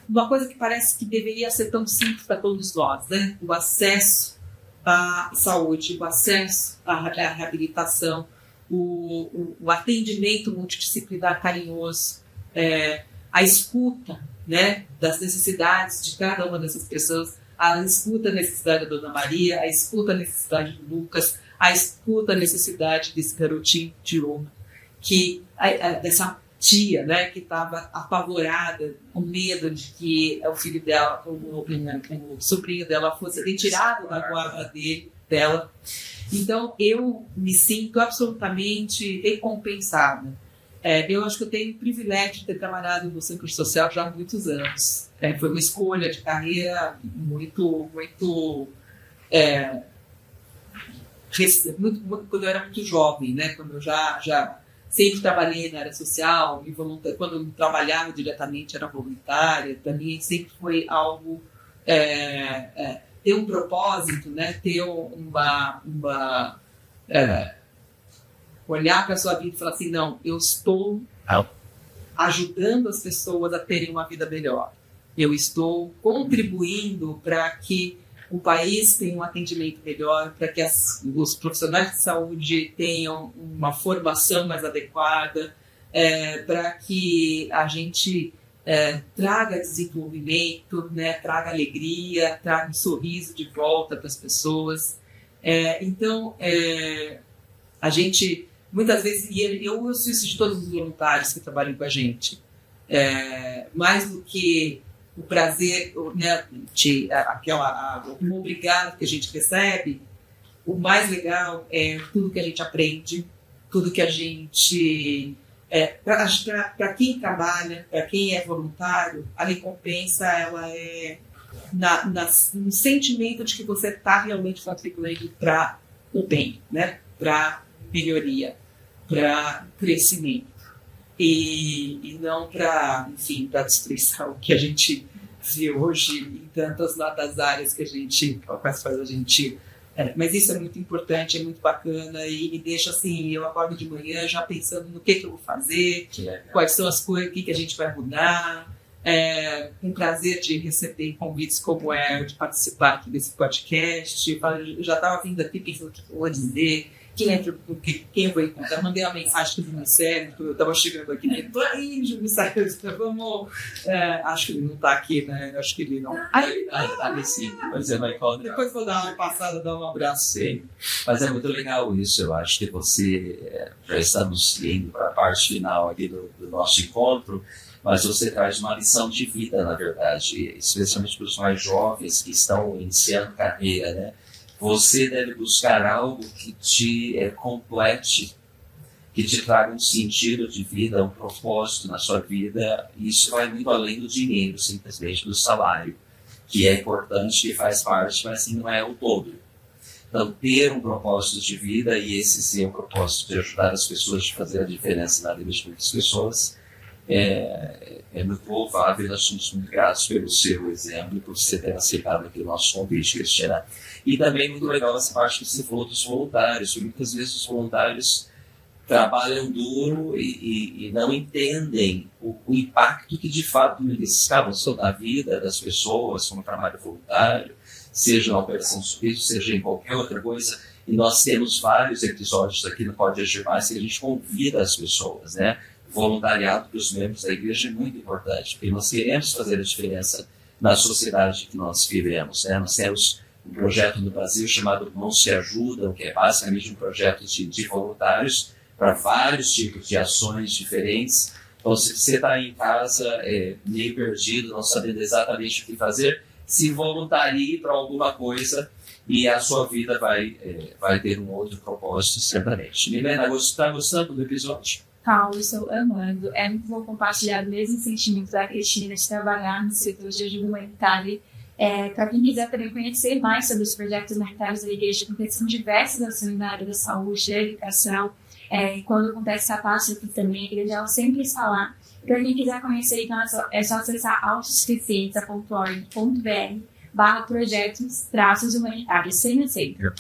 uma coisa que parece que deveria ser tão simples para todos nós, né? O acesso à saúde, o acesso à reabilitação, o atendimento multidisciplinar carinhoso, a escuta, né, das necessidades de cada uma dessas pessoas, a escuta a necessidade da Dona Maria, a escuta a necessidade do Lucas, a escuta a necessidade desse garotinho de Roma, dessa tia, né, que estava apavorada, com medo de que o filho dela, o sobrinho dela, fosse retirado da guarda dela. Então, eu me sinto absolutamente recompensada. Eu acho que eu tenho o privilégio de ter trabalhado no Centro Social já há muitos anos. Foi uma escolha de carreira muito quando eu era muito jovem, né? Quando eu já sempre trabalhei na área social, quando eu trabalhava diretamente era voluntária. Para mim sempre foi algo ter um propósito, né? Ter olhar para a sua vida e falar assim, não, eu estou ajudando as pessoas a terem uma vida melhor. Eu estou contribuindo para que o país tenha um atendimento melhor, para que os profissionais de saúde tenham uma formação mais adequada, para que a gente traga desenvolvimento, né, traga alegria, traga um sorriso de volta para as pessoas. Então, a gente, muitas vezes, e eu ouço isso de todos os voluntários que trabalham com a gente, mais do que o prazer, né, um obrigado que a gente recebe, o mais legal é tudo que a gente aprende, tudo que a gente... para quem trabalha, para quem é voluntário, a recompensa ela é no sentimento de que você está realmente contribuindo para o bem, né? Para melhoria, para crescimento. E não para destruição que a gente vê hoje em tantas áreas que com as quais a gente... mas isso é muito importante, é muito bacana e me deixa assim, eu acordo de manhã já pensando no que eu vou fazer, quais são as coisas, o que a gente vai mudar. Um prazer de receber convites como de participar aqui desse podcast. Eu já estava vindo aqui pensando o que eu vou dizer. quem eu vou encontrar. Mandei uma mensagem para o Ministério, eu estava chegando aqui, né? Tô aí, Ministério, vamos. Acho que ele não está aqui, né? Acho que ele não. Aí sim, mas é vai falar. Depois vou dar uma passada, dar um abraço. Sim, mas é muito legal isso. Eu acho que você já estamos indo para a parte final aqui do nosso encontro, mas você traz uma lição de vida, na verdade, especialmente para os mais jovens que estão iniciando carreira, né? Você deve buscar algo que te complete, que te traga um sentido de vida, um propósito na sua vida. E isso vai muito além do dinheiro, simplesmente do salário, que é importante e faz parte, mas assim, não é o todo. Então, ter um propósito de vida, e esse sim é o propósito de ajudar as pessoas, de fazer a diferença na vida de muitas pessoas, é muito louvável. Nós somos muito gratos pelo seu exemplo, por você ter aceitado aqui o nosso convite, Cristina. E também muito legal essa parte que você falou dos voluntários, porque muitas vezes os voluntários trabalham duro e não entendem o impacto que de fato eles causam na vida das pessoas, como trabalho voluntário, seja na Operação Sorriso, seja em qualquer outra coisa. E nós temos vários episódios aqui no Pode Agir Mais que a gente convida as pessoas, né? O voluntariado dos membros da igreja é muito importante, porque nós queremos fazer a diferença na sociedade que nós vivemos, né? Nós temos um projeto no Brasil chamado Mãos Se Ajudam, que é basicamente um projeto de voluntários para vários tipos de ações diferentes. Então, se você está em casa meio perdido, não sabendo exatamente o que fazer, se voluntarie para alguma coisa e a sua vida vai ter um outro propósito, certamente. Milena, está gostando do episódio? Paulo, estou amando. É muito bom compartilhar o mesmo sentimento da Cristina de trabalhar no setor de ajuda humanitária. Para quem quiser também conhecer mais sobre os projetos humanitários da igreja, acontecem diversas ações na área da saúde, da educação. Quando acontece essa parte aqui também, a igreja ela sempre está lá. Para quem quiser conhecer, então, é só acessar autossuficiência.org.br/projetos-humanitários, sem acento.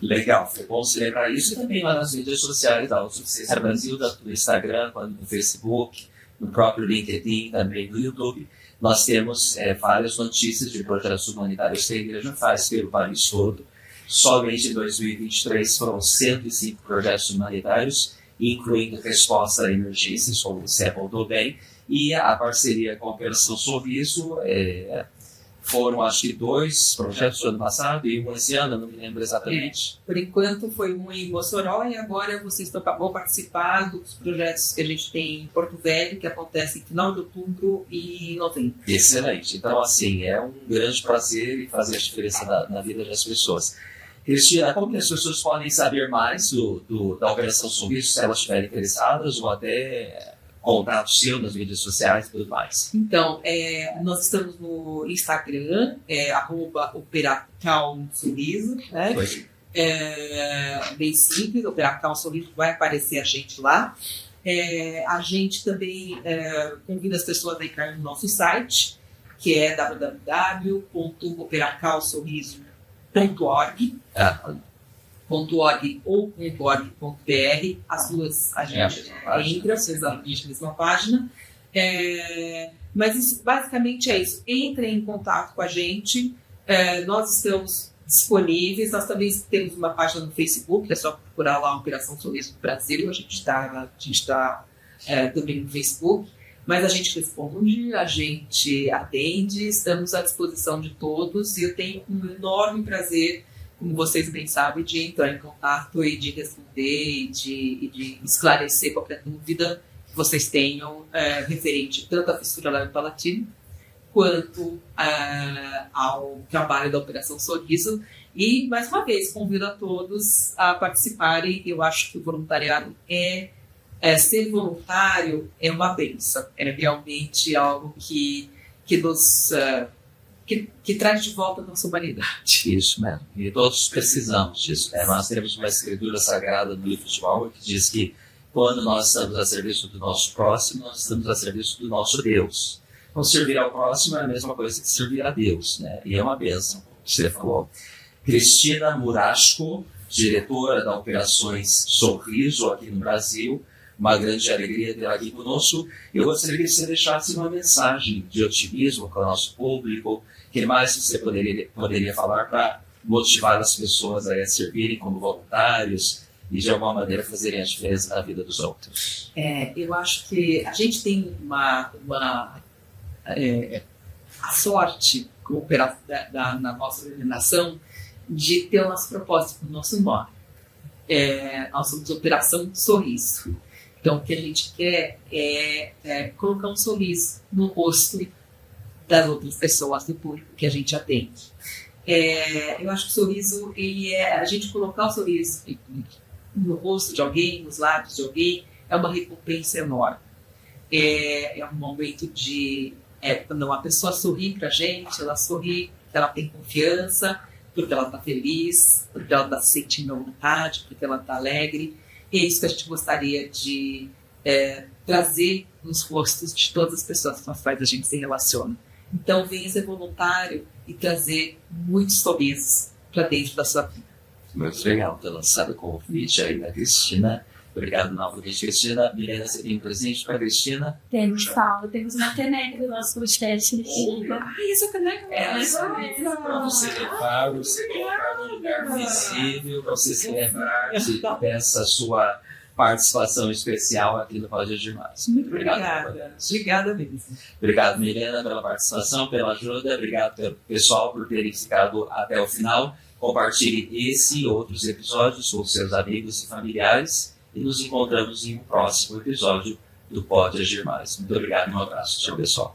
Legal, foi bom se lembrar isso, e também lá nas mídias sociais da Autossuficiência Brasil, no Instagram, no Facebook, no próprio LinkedIn, também no YouTube. Nós temos várias notícias de projetos humanitários que a igreja faz pelo país todo. Somente em 2023 foram 105 projetos humanitários, incluindo resposta a emergências, como você apontou bem, e a parceria com a Operação Sorriso. Foram, acho que, 2 projetos do ano passado e um esse ano, não me lembro exatamente. Por enquanto foi um em Mossoró, e agora vocês vão participar dos projetos que a gente tem em Porto Velho, que acontece em final de outubro e novembro. Excelente. Então, assim, é um grande prazer fazer a diferença na vida das pessoas. Cristina, como que as pessoas podem saber mais da Operação Sorriso, se elas estiverem interessadas, ou até contato seu nas mídias sociais e tudo mais? Então, nós estamos no Instagram, @Operacal Sorriso, né? Bem simples, Operacal Sorriso, vai aparecer a gente lá. A gente também convida as pessoas a entrar no nosso site, que é www.operacalsorriso.org. .org ou .org.br, as duas a gente entra, vocês atingem a mesma página. Mas isso, basicamente é isso. Entrem em contato com a gente, nós estamos disponíveis, nós também temos uma página no Facebook, é só procurar lá a Operação Sorriso Brasil, a gente está também no Facebook, mas a gente responde, a gente atende, estamos à disposição de todos, e eu tenho um enorme prazer, como vocês bem sabem, de entrar em contato e de responder e de esclarecer qualquer dúvida que vocês tenham referente tanto à fissura labiopalatina quanto ao trabalho da Operação Sorriso. E, mais uma vez, convido a todos a participarem. Eu acho que o voluntariado ser voluntário é uma bênção. É realmente algo que nos... Que traz de volta a nossa humanidade. Isso mesmo. E todos precisamos disso. Nós temos uma escritura sagrada no livro de Paulo que diz que quando nós estamos a serviço do nosso próximo, nós estamos a serviço do nosso Deus. Então, servir ao próximo é a mesma coisa que servir a Deus, né? E é uma bênção, como você falou. Cristina Murasco, diretora da Operações Sorriso aqui no Brasil, uma grande alegria ter aqui conosco. Eu gostaria que você deixasse uma mensagem de otimismo para o nosso público. O que mais você poderia falar para motivar as pessoas a servirem como voluntários e de alguma maneira fazerem a diferença na vida dos outros. Eu acho que a gente tem a sorte na nossa organização de ter o nosso propósito, o nosso nome. Nós somos Operação Sorriso. Então, o que a gente quer é colocar um sorriso no rosto das outras pessoas do público que a gente atende. Eu acho que o sorriso, a gente colocar o sorriso no rosto de alguém, nos lábios de alguém, é uma recompensa enorme. É um momento quando uma pessoa sorri pra gente, ela sorri, ela tem confiança, porque ela está feliz, porque ela está se sentindo à vontade, porque ela está alegre. E é isso que a gente gostaria de trazer nos rostos de todas as pessoas com as quais a gente se relaciona. Então, venha ser voluntário e trazer muitos sorrisos para dentro da sua vida. Muito legal ter lançado o convite aí da Cristina. Obrigado, novamente, Cristina. Milena, você tem um presente para a Cristina? Temos, Paulo. Temos uma caneca do nosso podcast, Cristina. Essa caneca Para você levar, você colocar no lugar visível, para você celebrar, se peça a sua participação especial aqui no Pode Agir Mais. Muito obrigada. Obrigada mesmo. Obrigado, Milena, pela participação, pela ajuda. Obrigado, pessoal, por terem ficado até o final. Compartilhe esse e outros episódios com seus amigos e familiares. E nos encontramos em um próximo episódio do Pode Agir Mais. Muito obrigado e um abraço. Tchau, pessoal.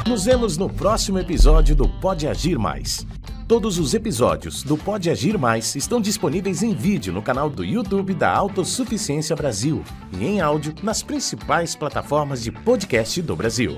Nos vemos no próximo episódio do Pode Agir Mais. Todos os episódios do Pode Agir Mais estão disponíveis em vídeo no canal do YouTube da Autossuficiência Brasil e em áudio nas principais plataformas de podcast do Brasil.